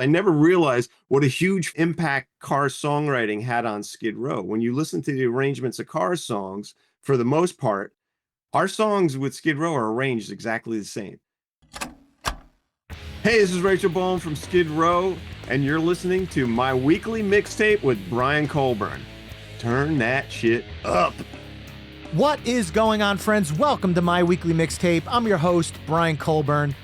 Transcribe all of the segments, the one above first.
I never realized what a huge impact Cars songwriting had on Skid Row. When you listen to the arrangements of Cars songs, for the most part, our songs with Skid Row are arranged exactly the same. Hey, this is Rachel Bolan from Skid Row, and you're listening to my weekly mixtape with Brian Colburn. Turn that shit up. What is going on, friends? Welcome to my weekly mixtape. I'm your host, Brian Colburn.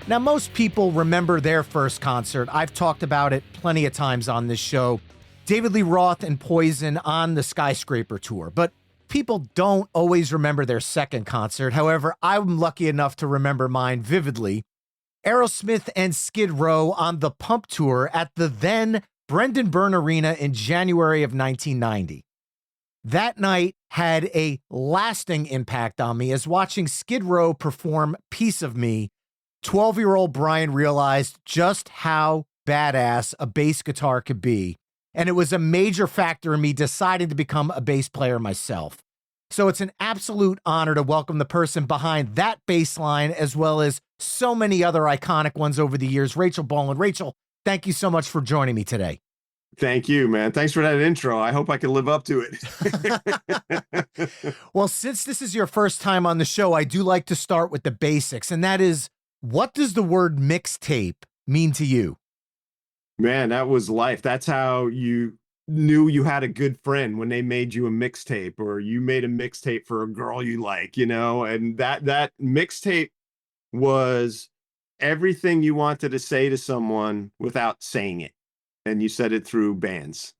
Now, most people remember their first concert. I've talked about it plenty of times on this show. David Lee Roth and Poison on the Skyscraper tour. But people don't always remember their second concert. However, I'm lucky enough to remember mine vividly. Aerosmith and Skid Row on the Pump Tour at the then Brendan Byrne Arena in January of 1990. That night had a lasting impact on me as watching Skid Row perform Piece of Me. 12-year-old Brian realized just how badass a bass guitar could be, and it was a major factor in me deciding to become a bass player myself. So it's an absolute honor to welcome the person behind that bass line, as well as so many other iconic ones over the years, Rachel Bolan. Rachel, thank you so much for joining me today. Thank you, man. Thanks for that intro. I hope I can live up to it. Well, since this is your first time on the show, I do like to start with the basics, and that is, what does the word mixtape mean to you? Man, that was life. That's how you knew you had a good friend, when they made you a mixtape, or you made a mixtape for a girl you like, you know, and that mixtape was everything you wanted to say to someone without saying it. And you said it through bands.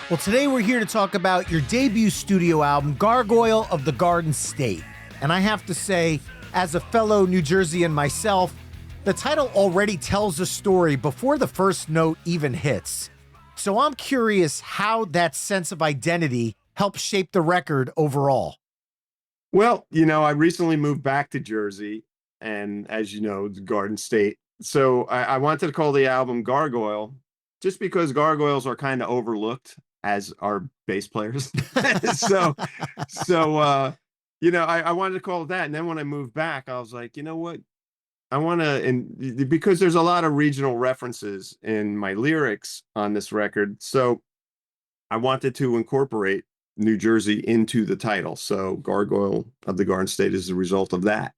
Well, today we're here to talk about your debut studio album, Gargoyle of the Garden State. And I have to say, as a fellow New Jerseyan myself, the title already tells a story before the first note even hits. So I'm curious how that sense of identity helps shape the record overall. Well, you know, I recently moved back to Jersey, and as you know, it's Garden State. So I wanted to call the album Gargoyle, just because gargoyles are kind of overlooked, as are bass players. so you know, I wanted to call it that. And then when I moved back, I was like, you know what? I want to, and because there's a lot of regional references in my lyrics on this record. So I wanted to incorporate New Jersey into the title. So Gargoyle of the Garden State is the result of that.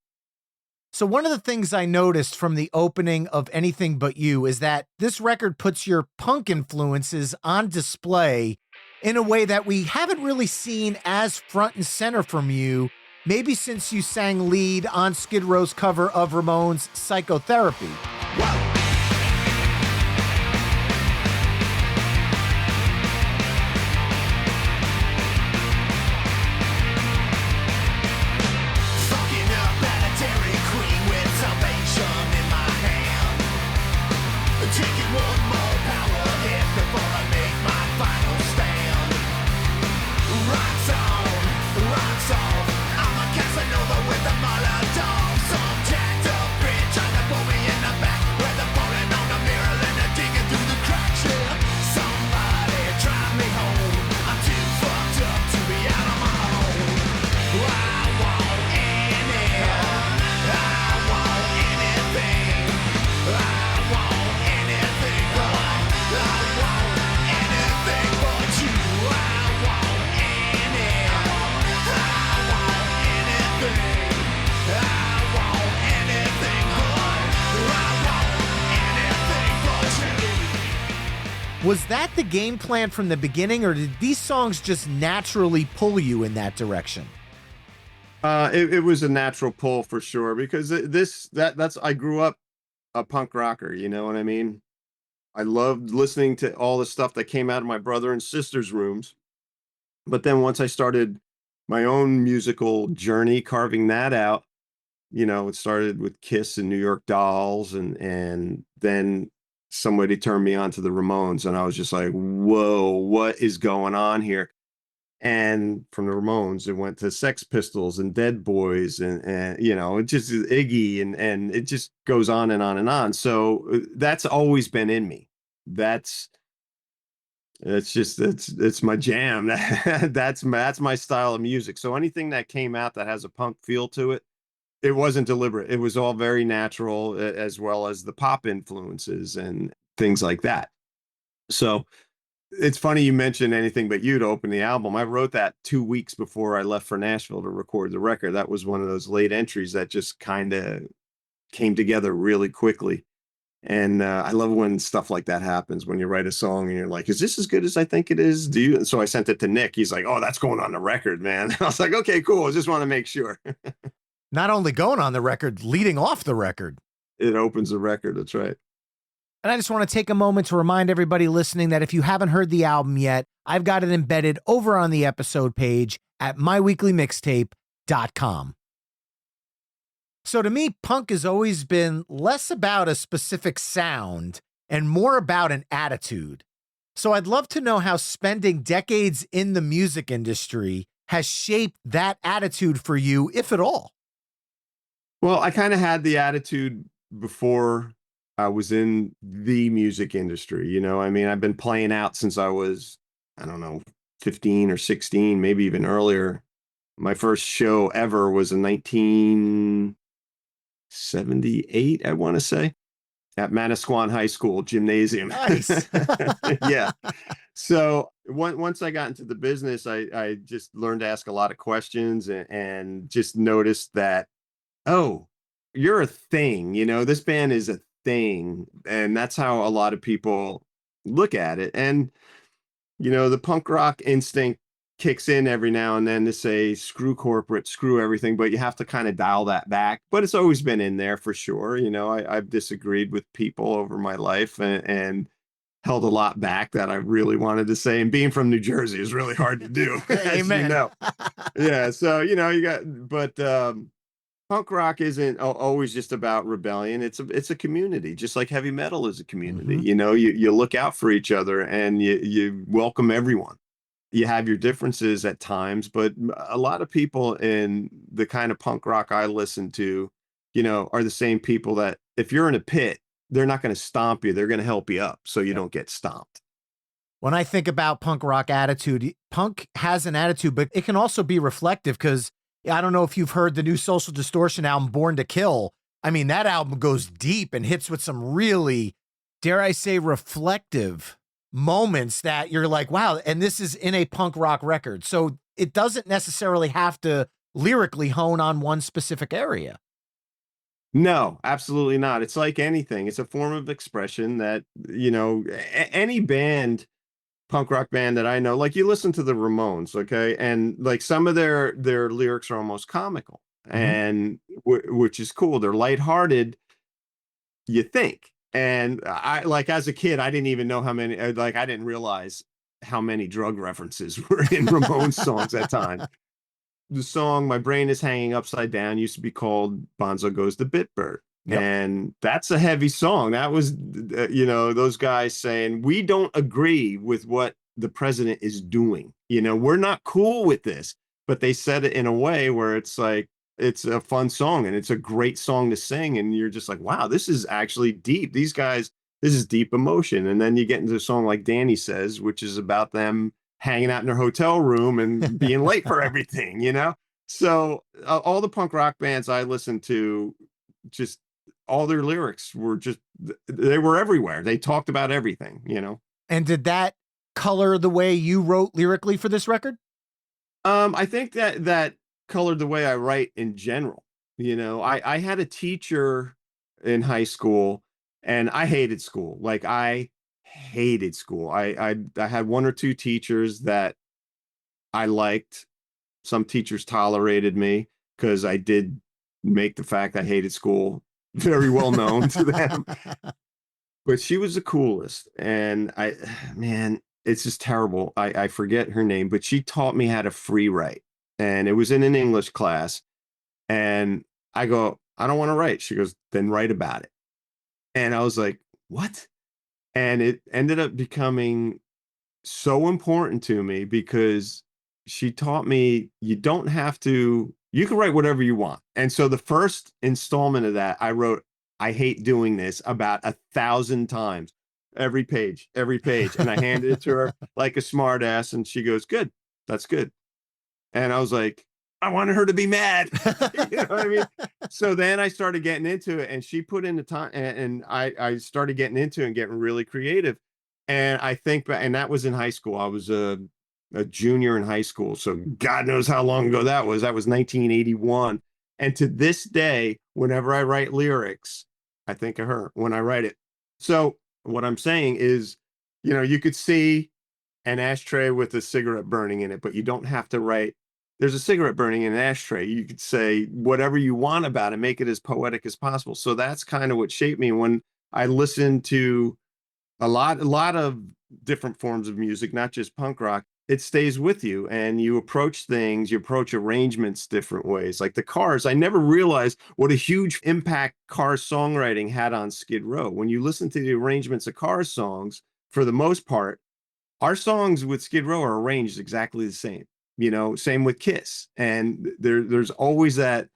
So one of the things I noticed from the opening of Anything But You is that this record puts your punk influences on display in a way that we haven't really seen as front and center from you, maybe since you sang lead on Skid Row's cover of Ramones' Psychotherapy. Whoa. I'm a Casanova with a Molotov, some jacked up bitch on the boy in the back. Was that the game plan from the beginning, or did these songs just naturally pull you in that direction? It was a natural pull for sure because that's I grew up a punk rocker, you know what I mean? I loved listening to all the stuff that came out of my brother and sister's rooms. But then once I started my own musical journey, carving that out, it started with Kiss and New York Dolls, and then somebody turned me on to the Ramones, and I was just like, whoa, what is going on here? And from the Ramones, it went to Sex Pistols and Dead Boys, and it just Iggy, and it just goes on and on and on. So that's always been in me. That's it's my jam. That's my style of music. So anything that came out that has a punk feel to it, it wasn't deliberate. It was all very natural, as well as the pop influences and things like that. So it's funny you mentioned Anything But You to open the album. I wrote that 2 weeks before I left for Nashville to record the record. That was one of those late entries that just kind of came together really quickly. And I love when stuff like that happens, when you write a song and you're like, is this as good as I think it is? Do you? So I sent it to Nick. He's like, oh, that's going on the record, man. I was like, okay, cool. I just want to make sure. Not only going on the record, leading off the record. It opens the record. That's right. And I just want to take a moment to remind everybody listening that if you haven't heard the album yet, I've got it embedded over on the episode page at myweeklymixtape.com. So to me, punk has always been less about a specific sound and more about an attitude. So I'd love to know how spending decades in the music industry has shaped that attitude for you, if at all. Well, I kind of had the attitude before I was in the music industry. I mean, I've been playing out since I was, I don't know, 15 or 16, maybe even earlier. My first show ever was in 1978, I want to say, at Manasquan High School gymnasium. Nice. Yeah. So once I got into the business, I just learned to ask a lot of questions, and just noticed that, oh, you're a thing, this band is a thing. And that's how a lot of people look at it. And, the punk rock instinct kicks in every now and then to say, screw corporate, screw everything, but you have to kind of dial that back. But it's always been in there for sure. I've disagreed with people over my life, and held a lot back that I really wanted to say. And being from New Jersey is really hard to do. Amen. Yeah. So, but punk rock isn't always just about rebellion. It's a community, just like heavy metal is a community. Mm-hmm. You look out for each other, and you welcome everyone. You have your differences at times, but a lot of people in the kind of punk rock I listen to, are the same people that if you're in a pit, they're not going to stomp you. They're going to help you up so you don't get stomped. When I think about punk rock attitude, punk has an attitude, but it can also be reflective, because I don't know if you've heard the new Social Distortion album, Born to Kill. I mean, that album goes deep and hits with some really, dare I say, reflective moments that you're like, wow, and this is in a punk rock record. So it doesn't necessarily have to lyrically hone on one specific area. No, absolutely not. It's like anything. It's a form of expression that, any band, punk rock band that I know, like you listen to the Ramones, okay? And like some of their lyrics are almost comical, and which is cool. They're lighthearted, you think. And I, like, as a kid, I didn't even know how many, I didn't realize how many drug references were in Ramones songs at times. The song My Brain Is Hanging Upside Down used to be called Bonzo Goes the Bitbird. Yep. And that's a heavy song. That was, those guys saying, we don't agree with what the president is doing. We're not cool with this. But they said it in a way where it's like, it's a fun song and it's a great song to sing. And you're just like, wow, this is actually deep. These guys, this is deep emotion. And then you get into a song like Danny Says, which is about them hanging out in their hotel room and being late for everything, So all the punk rock bands I listened to, just all their lyrics were they were everywhere. They talked about everything, And did that color the way you wrote lyrically for this record? I think that colored the way I write in general. I had a teacher in high school, and I hated school. Like, I hated school. I had one or two teachers that I liked. Some teachers tolerated me because I did make the fact I hated school very well known to them. But she was the coolest. And man, it's just terrible. I forget her name, but she taught me how to free write. And it was in an English class. And I go, I don't want to write. She goes, then write about it. And I was like, what? And it ended up becoming so important to me because she taught me you don't have to, you can write whatever you want. And so the first installment of that, I wrote, I hate doing this about 1,000 times, every page, every page. And I handed it to her like a smart ass. And she goes, good, that's good. And I was like, I wanted her to be mad. You know what I mean? So then I started getting into it and she put in the time and I started getting into it and getting really creative. And I think, and that was in high school. I was a junior in high school. So God knows how long ago that was. That was 1981. And to this day, whenever I write lyrics, I think of her when I write it. So what I'm saying is, you know, you could see an ashtray with a cigarette burning in it, but you don't have to write, there's a cigarette burning in an ashtray. You could say whatever you want about it, make it as poetic as possible. So that's kind of what shaped me when I listened to a lot of different forms of music, not just punk rock. It stays with you and you approach things, you approach arrangements different ways. Like the Cars, I never realized what a huge impact Cars songwriting had on Skid Row. When you listen to the arrangements of Cars songs, for the most part, our songs with Skid Row are arranged exactly the same. You know, same with Kiss. And there's always that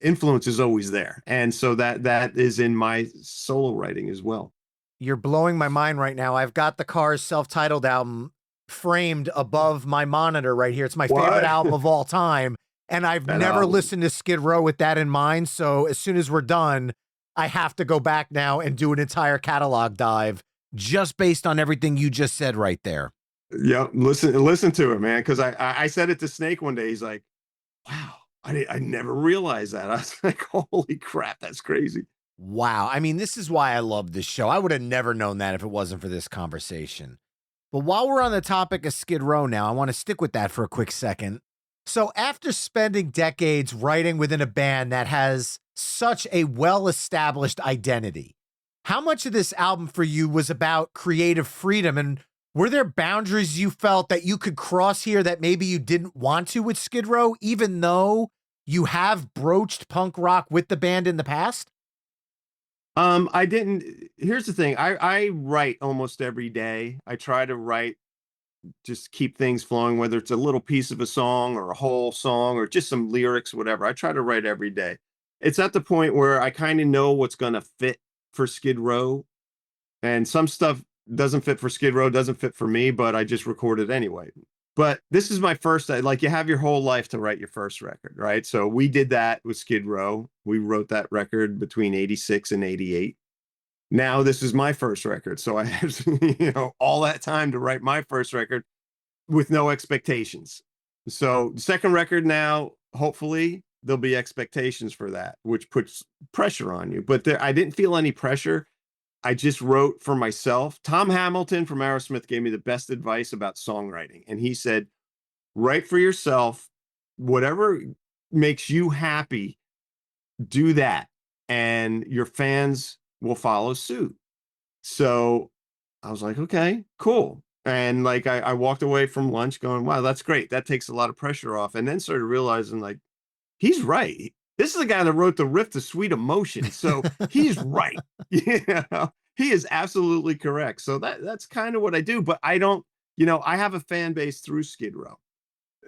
influence is always there. And so that is in my solo writing as well. You're blowing my mind right now. I've got the Cars self-titled album framed above my monitor right here. It's my favorite album of all time. And I've never listened to Skid Row with that in mind. So as soon as we're done, I have to go back now and do an entire catalog dive just based on everything you just said right there. Yeah, listen to it, man. Because I said it to Snake one day. He's like, "Wow, I never realized that." I was like, "Holy crap, that's crazy." Wow. I mean, this is why I love this show. I would have never known that if it wasn't for this conversation. But while we're on the topic of Skid Row now, I want to stick with that for a quick second. So after spending decades writing within a band that has such a well-established identity, how much of this album for you was about creative freedom? And were there boundaries you felt that you could cross here that maybe you didn't want to with Skid Row, even though you have broached punk rock with the band in the past? I didn't. Here's the thing. I write almost every day. I try to write, just keep things flowing, whether it's a little piece of a song or a whole song or just some lyrics, whatever. I try to write every day. It's at the point where I kind of know what's going to fit for Skid Row, and some stuff doesn't fit for Skid Row, doesn't fit for me, but I just record it anyway. But this is my first, like you have your whole life to write your first record, right? So we did that with Skid Row. We wrote that record between 86 and 88. Now this is my first record. So I have, you know, all that time to write my first record with no expectations. So the second record now, hopefully there'll be expectations for that, which puts pressure on you. But I didn't feel any pressure. I just wrote for myself. Tom Hamilton from Aerosmith gave me the best advice about songwriting. And he said, write for yourself, whatever makes you happy, do that. And your fans will follow suit. So I was like, okay, cool. And like, I walked away from lunch going, wow, that's great. That takes a lot of pressure off. And then started realizing like, he's right. This is the guy that wrote the riff to Sweet Emotion. So he's right. You know, he is absolutely correct. So that's kind of what I do. But I don't, you know, I have a fan base through Skid Row.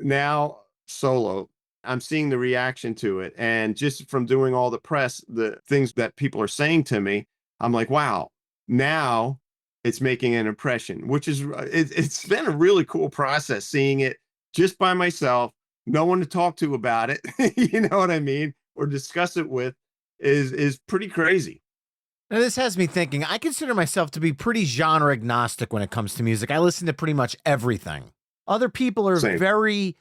Now solo, I'm seeing the reaction to it. And just from doing all the press, the things that people are saying to me, I'm like, wow, now it's making an impression, which is, it's been a really cool process seeing it just by myself, no one to talk to about it, you know what I mean, or discuss it with, is pretty crazy. Now, this has me thinking, I consider myself to be pretty genre agnostic when it comes to music. I listen to pretty much everything. Other people are Same. very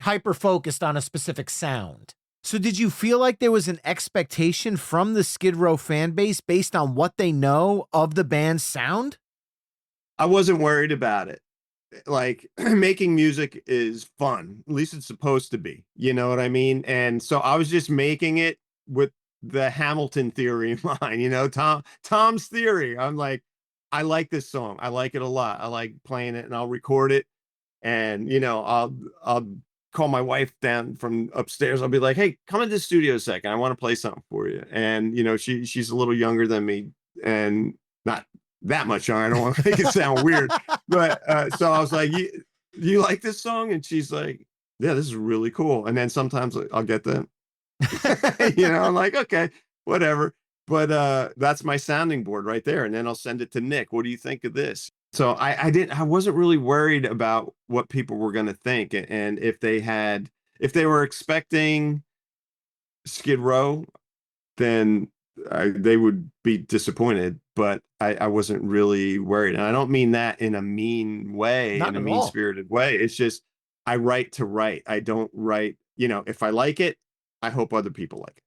hyper-focused on a specific sound. So did you feel like there was an expectation from the Skid Row fan base based on what they know of the band's sound? I wasn't worried about it. Like making music is fun. At least it's supposed to be. You know what I mean? And so I was just making it with the Hamilton theory in mind, Tom's theory. I'm like, I like this song. I like it a lot. I like playing it and I'll record it. And I'll call my wife down from upstairs. I'll be like, hey, come into the studio a second. I want to play something for you. And she's a little younger than me and not that much younger. I don't want to make it sound weird. But so I was like, you like this song? And she's like, yeah, this is really cool. And then sometimes I'll get them. I'm like, okay, whatever. But that's my sounding board right there. And then I'll send it to Nick. What do you think of this? So I wasn't really worried about what people were going to think. And if they were expecting Skid Row, then they would be disappointed, but I wasn't really worried. And I don't mean that in a mean way, Not in a at mean all. spirited way. It's just, I write to write. I don't write, if I like it, I hope other people like it.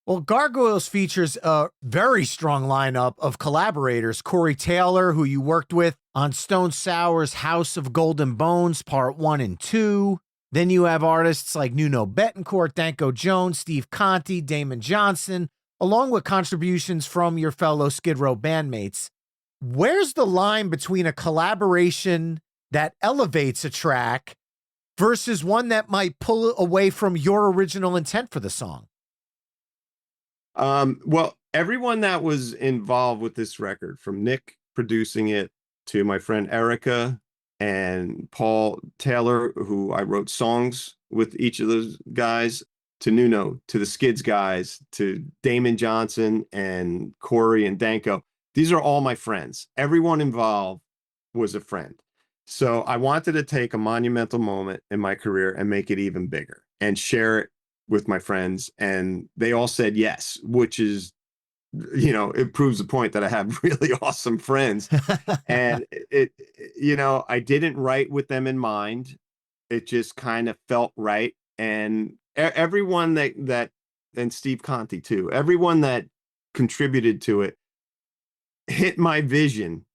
Well, Gargoyles features a very strong lineup of collaborators. Corey Taylor, who you worked with on Stone Sour's House of Golden Bones, Part 1 and 2. Then you have artists like Nuno Bettencourt, Danko Jones, Steve Conti, Damon Johnson, along with contributions from your fellow Skid Row bandmates. Where's the line between a collaboration that elevates a track versus one that might pull away from your original intent for the song? Well, everyone that was involved with this record, from Nick producing it to my friend Erica and Paul Taylor, who I wrote songs with each of those guys, to Nuno, to the Skids guys, to Damon Johnson and Corey and Danko. These are all my friends. Everyone involved was a friend. So I wanted to take a monumental moment in my career and make it even bigger and share it with my friends. And they all said yes, which is, it proves the point that I have really awesome friends. And I didn't write with them in mind. It just kind of felt right. And everyone that and Steve Conti too, everyone that contributed to it hit my vision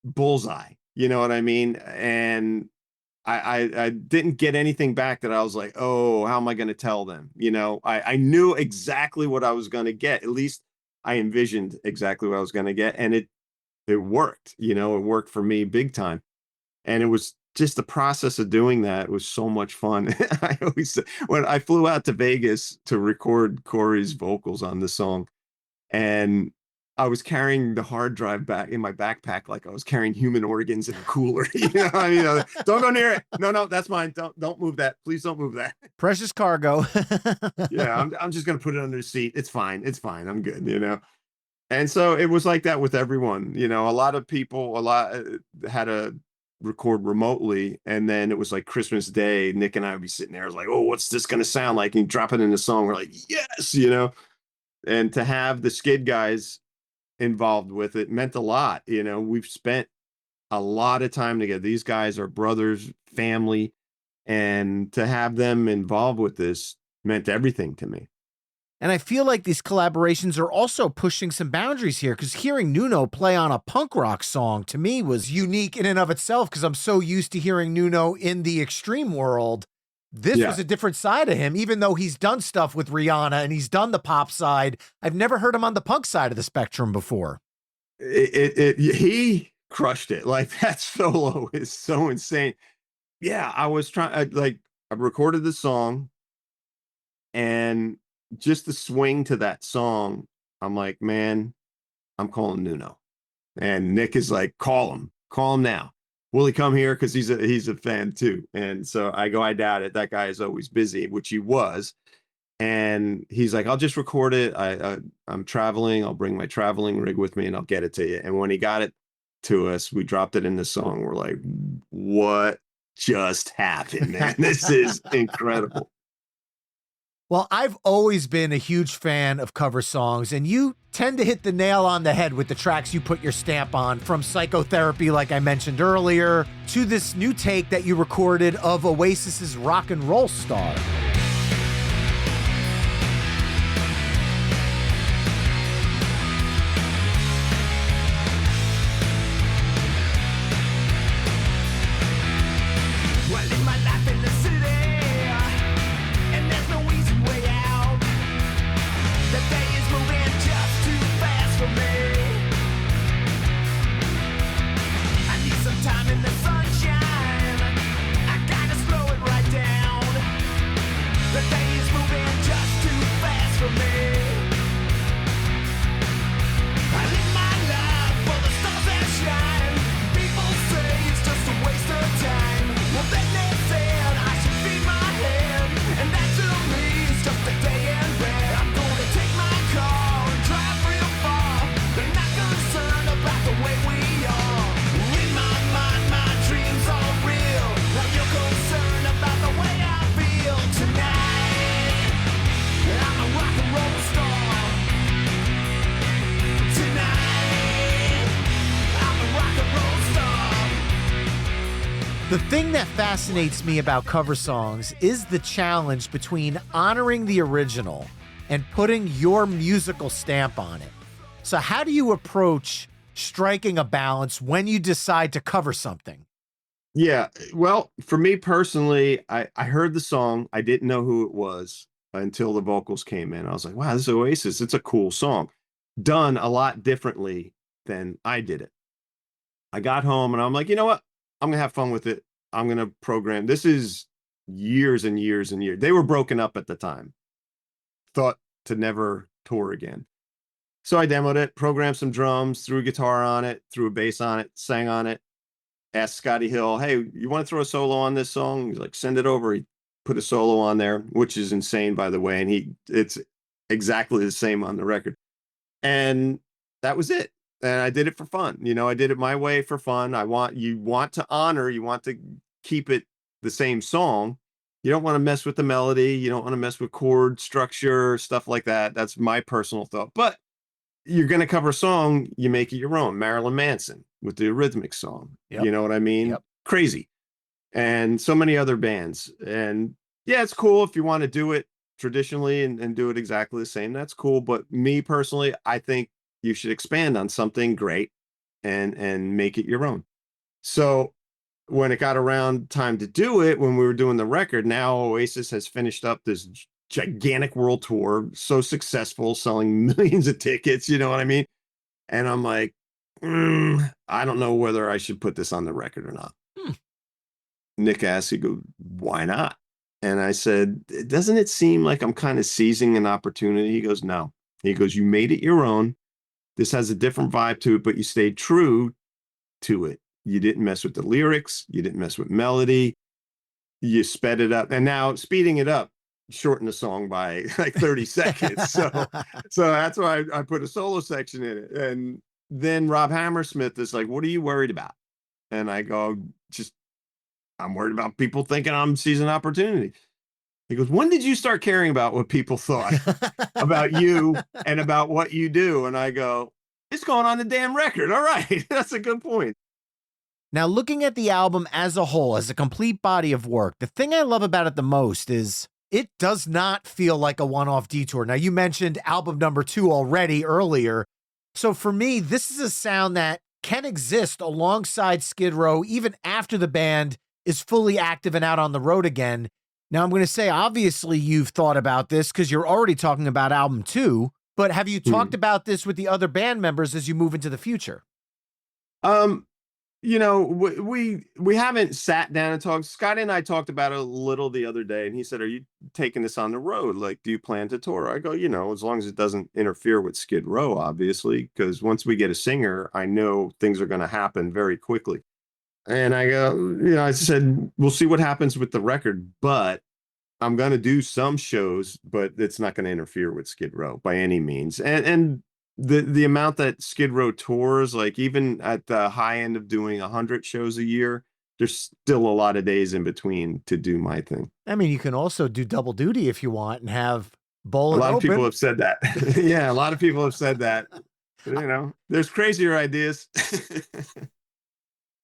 bullseye. You know what I mean? And I didn't get anything back that I was like, oh, how am I going to tell them? I knew exactly what I was going to get. At least I envisioned exactly what I was going to get. And it worked, it worked for me big time. And it was just the process of doing that was so much fun. When I flew out to Vegas to record Corey's vocals on the song, and I was carrying the hard drive back in my backpack like I was carrying human organs in a cooler. Don't go near it. No, that's mine. Don't move that. Please don't move that. Precious cargo. Yeah, I'm just gonna put it under the seat. It's fine. I'm good. And so it was like that with everyone. A lot of people, had to record remotely, and then it was like Christmas Day. Nick and I would be sitting there. I was like, oh, what's this gonna sound like? And you drop it in the song. We're like, yes, And to have the Skid guys involved with it meant a lot. We've spent a lot of time together. These guys are brothers, family, and to have them involved with this meant everything to me. And I feel like these collaborations are also pushing some boundaries here, because hearing Nuno play on a punk rock song to me was unique in and of itself, because I'm so used to hearing Nuno in the extreme world. This was a different side of him, even though he's done stuff with Rihanna and he's done the pop side. I've never heard him on the punk side of the spectrum before. He crushed it. Like, that solo is so insane. Yeah, I was trying, I recorded the song, and just the swing to that song, I'm like, man, I'm calling Nuno. And Nick is like, call him now. Will he come here? Because he's a fan too. And so I go, I doubt it. That guy is always busy, which he was. And he's like, I'll just record it. I'm traveling. I'll bring my traveling rig with me and I'll get it to you. And when he got it to us, we dropped it in the song. We're like, what just happened, man? This is incredible. Well, I've always been a huge fan of cover songs, and you tend to hit the nail on the head with the tracks you put your stamp on, from Psychotherapy, like I mentioned earlier, to this new take that you recorded of Oasis's Rock and Roll Star. I live my life in the city, and there's no easy way out. The day is moving just too fast for me. I need some time in the sunshine. I gotta slow it right down. The day is moving just too fast for me. I live my life for the stars that shine. People say it's just a waste of time. Well, then they said I should feed my head, and that to me is just a day in bed. I'm gonna take my car and drive real far. They're not concerned about the way we are. In my mind, my dreams are real. Now you're concerned about the way I feel tonight. I'm a rock and roll star. Tonight, I'm a rock and roll star. The thing that fascinates me about cover songs is the challenge between honoring the original and putting your musical stamp on it. So how do you approach striking a balance when you decide to cover something? Yeah, well, for me personally, I heard the song. I didn't know who it was until the vocals came in. I was like, wow, this is Oasis. It's a cool song. Done a lot differently than I did it. I got home and I'm like, you know what? I'm gonna have fun with it. I'm gonna program. This is years and years and years. They were broken up at the time. Thought to never tour again. So I demoed it, programmed some drums, threw a guitar on it, threw a bass on it, sang on it, asked Scotty Hill, hey, you want to throw a solo on this song? He's like, send it over. He put a solo on there, which is insane, by the way. And it's exactly the same on the record. And that was it. And I did it for fun. You know, I did it my way for fun. You want to keep it the same song. You don't want to mess with the melody. You don't want to mess with chord structure, stuff like that. That's my personal thought. But you're going to cover a song, you make it your own. Marilyn Manson with the Eurythmics song. Yep. You know what I mean? Yep. Crazy. And so many other bands. And yeah, it's cool if you want to do it traditionally and do it exactly the same. That's cool. But me personally, I think you should expand on something great and make it your own. So when it got around time to do it, when we were doing the record, now Oasis has finished up this gigantic world tour, so successful, selling millions of tickets, you know what I mean? And I'm like, I don't know whether I should put this on the record or not. Nick asked, he goes, why not? And I said, doesn't it seem like I'm kind of seizing an opportunity? He goes, no. He goes, you made it your own. This has a different vibe to it, but you stayed true to it. You didn't mess with the lyrics. You didn't mess with melody. You sped it up. And now speeding it up shortened the song by like 30 seconds. So that's why I put a solo section in it. And then Rob Hammersmith is like, what are you worried about? And I go, I'm worried about people thinking I'm seizing opportunity. He goes, when did you start caring about what people thought about you and about what you do? And I go, it's going on the damn record. All right. That's a good point. Now, looking at the album as a whole, as a complete body of work, the thing I love about it the most is it does not feel like a one-off detour. Now, you mentioned album number 2 already earlier. So for me, this is a sound that can exist alongside Skid Row even after the band is fully active and out on the road again. Now, I'm going to say, obviously, you've thought about this because you're already talking about album 2, but have you talked about this with the other band members as you move into the future? You know, we haven't sat down and talked. Scotty and I talked about it a little the other day, and he said, are you taking this on the road? Like, do you plan to tour? I go, you know, as long as it doesn't interfere with Skid Row, obviously, because once we get a singer, I know things are going to happen very quickly. And I go, you know, I said, we'll see what happens with the record, but I'm going to do some shows, but it's not going to interfere with Skid Row by any means. And the amount that Skid Row tours, like even at the high end of doing 100 shows a year, there's still a lot of days in between to do my thing. I mean, you can also do double duty if you want and have Bolan. A lot of people have said that. Yeah, a lot of people have said that. You know, there's crazier ideas.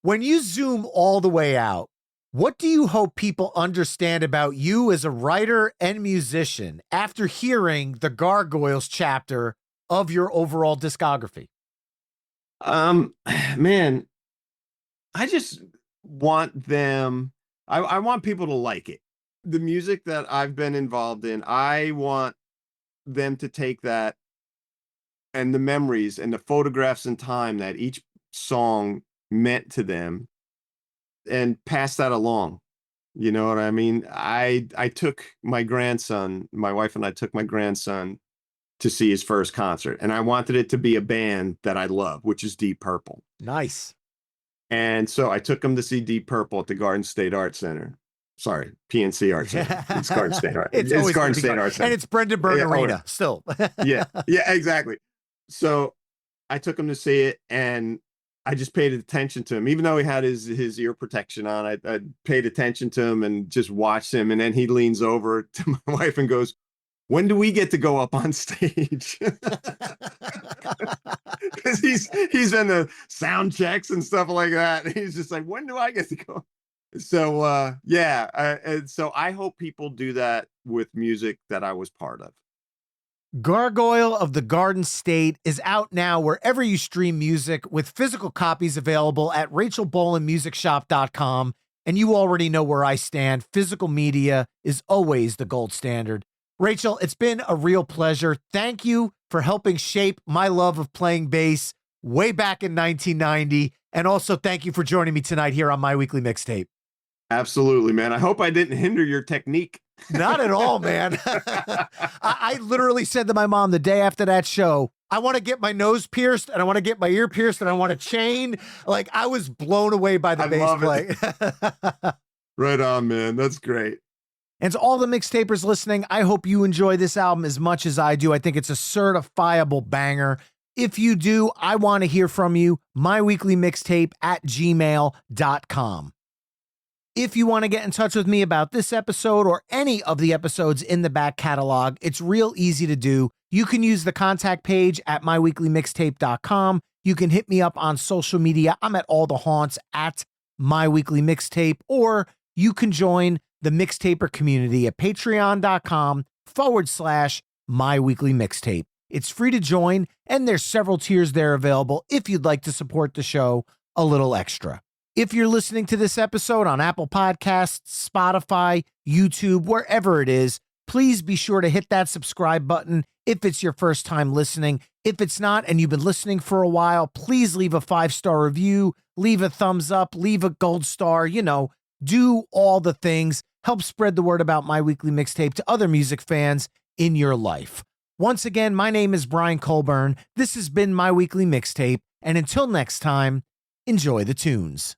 When you zoom all the way out, what do you hope people understand about you as a writer and musician after hearing the Gargoyles chapter of your overall discography? Man, I just want them I want people to like it. The music that I've been involved in, I want them to take that and the memories and the photographs in time that each song meant to them and pass that along. You know what I mean? I took my grandson, my wife and I took my grandson to see his first concert, and I wanted it to be a band that I love, which is Deep Purple. Nice. And so I took him to see Deep Purple at the Garden State Art Center. Sorry, PNC Art Center. It's Garden State Art. It's It's always Garden gonna be State Art Center. And it's Brendan Byrne Yeah, Arena still. yeah, yeah, exactly. So I took him to see it, and I just paid attention to him, even though he had his ear protection on. I paid attention to him and just watched him, and then he leans over to my wife and goes, "When do we get to go up on stage?" Because he's in the sound checks and stuff like that. He's just like, "When do I get to go?" So yeah, and so I hope people do that with music that I was part of. Gargoyle of the Garden State is out now wherever you stream music, with physical copies available at RachelBolanMusicShop.com. And you already know where I stand. Physical media is always the gold standard. Rachel, it's been a real pleasure. Thank you for helping shape my love of playing bass way back in 1990. And also thank you for joining me tonight here on My Weekly Mixtape. Absolutely, man. I hope I didn't hinder your technique. Not at all, man. I literally said to my mom the day after that show, I want to get my nose pierced and I want to get my ear pierced and I want a chain. Like, I was blown away by the bass play. Right on, man. That's great. And to all the mixtapers listening, I hope you enjoy this album as much as I do. I think it's a certifiable banger. If you do, I want to hear from you. myweeklymixtape@gmail.com. If you want to get in touch with me about this episode or any of the episodes in the back catalog, it's real easy to do. You can use the contact page at myweeklymixtape.com. You can hit me up on social media. I'm at all the haunts at myweeklymixtape, or you can join the Mixtaper community at patreon.com/myweeklymixtape. It's free to join, and there's several tiers there available if you'd like to support the show a little extra. If you're listening to this episode on Apple Podcasts, Spotify, YouTube, wherever it is, please be sure to hit that subscribe button if it's your first time listening. If it's not and you've been listening for a while, please leave a 5-star review, leave a thumbs up, leave a gold star, do all the things. Help spread the word about My Weekly Mixtape to other music fans in your life. Once again, my name is Brian Colburn. This has been My Weekly Mixtape, and until next time, enjoy the tunes.